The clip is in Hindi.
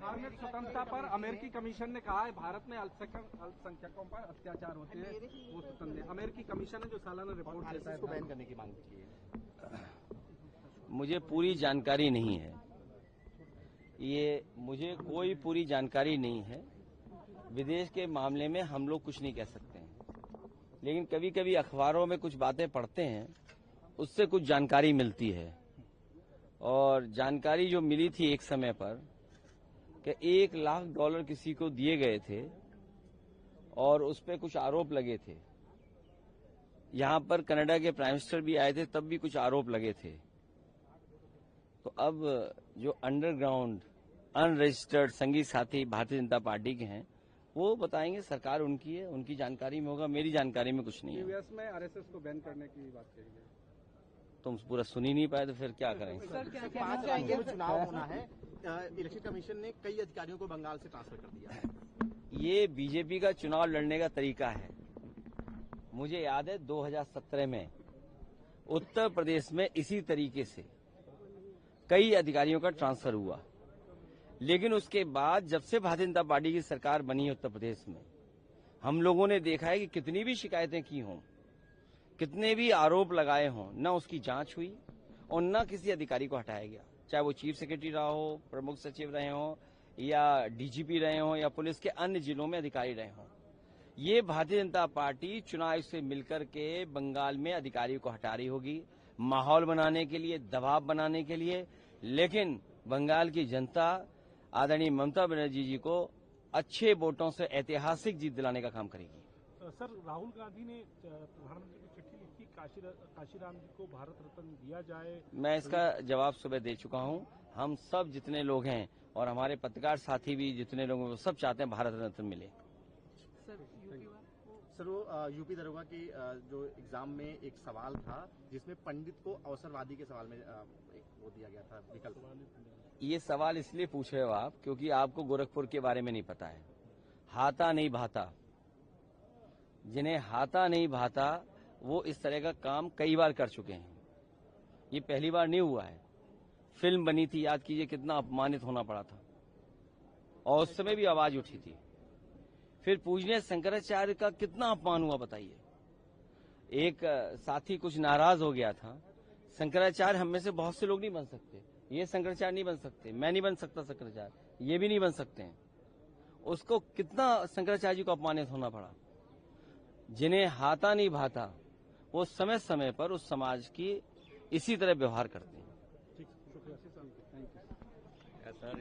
धार्मिक स्वतंत्रता पर अमेरिकी कमीशन ने कहा है भारत में अल्पसंख्यकों पर अत्याचार होते हैं, वो स्वतंत्र है। अमेरिकी कमीशन ने जो सालाना रिपोर्ट देता है, इसको बैन करने की मांग की है। मुझे पूरी जानकारी नहीं है, मुझे कोई पूरी जानकारी नहीं है। विदेश के मामले में हम लोग कुछ नहीं कह सकते हैं, लेकिन कभी कभी अखबारों में कुछ बातें पढ़ते हैं, उससे कुछ जानकारी मिलती है। और जानकारी जो मिली थी एक समय पर कि $1 लाख किसी को दिए गए थे और उस पर कुछ आरोप लगे थे। यहां पर कनाडा के प्राइम मिनिस्टर भी आए थे, तब भी कुछ आरोप लगे थे। तो अब जो अंडरग्राउंड अनरजिस्टर्ड संगी साथी भारतीय जनता पार्टी के हैं, वो बताएंगे, सरकार उनकी है, उनकी जानकारी में होगा, मेरी जानकारी में कुछ नहीं है। यूएस में आरएसएस को बैन करने की बात कही है। तुम पूरा सुन ही नहीं पाए तो फिर क्या करेंगे? सर, 5 राज्यों में चुनाव होना है, इलेक्शन कमीशन ने कई अधिकारियों को बंगाल से ट्रांसफर कर दिया है। ये बीजेपी का चुनाव लड़ने का तरीका है। मुझे याद है 2017 में उत्तर प्रदेश में इसी तरीके से कई अधिकारियों का ट्रांसफर हुआ, लेकिन उसके बाद जब से भारतीय जनता पार्टी की सरकार बनी है उत्तर प्रदेश में, हम लोगों ने देखा है कि कितनी भी शिकायतें की हों, कितने भी आरोप लगाए हों, न उसकी जांच हुई और न किसी अधिकारी को हटाया गया, चाहे वो चीफ सेक्रेटरी रहा हो, प्रमुख सचिव रहे हों, या डीजीपी रहे हों, या पुलिस के अन्य जिलों में अधिकारी रहे हों। ये भारतीय जनता पार्टी चुनाव आयोग से मिलकर के बंगाल में अधिकारियों को हटा रही होगी, माहौल बनाने के लिए, दबाव बनाने के लिए। लेकिन बंगाल की जनता आदरणीय ममता बनर्जी जी को अच्छे वोटों से ऐतिहासिक जीत दिलाने का काम करेगी। सर, राहुल गांधी ने प्रधानमंत्री को चिट्ठी लिखी, काशीराम जी को भारत रत्न दिया जाए। मैं इसका जवाब सुबह दे चुका हूं। हम सब जितने लोग हैं और हमारे पत्रकार साथी भी जितने लोग हैं, वो सब चाहते हैं भारत रत्न मिले। सर, वो यूपी दरोगा की जो एग्जाम में एक सवाल था जिसमें पंडित को अवसरवादी के सवाल में एक वो दिया गया था विकल्प। ये सवाल इसलिए पूछ रहे हो आप क्योंकि आपको गोरखपुर के बारे में नहीं पता है। हाथा नहीं भाता, जिन्हें हाथा नहीं भाता वो इस तरह का काम कई बार कर चुके हैं, ये पहली बार नहीं हुआ है। फिल्म बनी थी, याद कीजिए कितना अपमानित होना पड़ा था, और उस समय भी आवाज उठी थी। फिर पूजनीय शंकराचार्य का कितना अपमान हुआ बताइए। एक साथी कुछ नाराज हो गया था, शंकराचार्य हम में से बहुत से लोग नहीं बन सकते, ये शंकराचार्य नहीं बन सकते, मैं नहीं बन सकता शंकराचार्य, ये भी नहीं बन सकते हैं। उसको कितना शंकराचार्य जी को अपमानित होना पड़ा। जिन्हें हाथा नहीं भाता वो समय समय पर उस समाज की इसी तरह व्यवहार करते हैं। ठीक, शुक्रिया सर।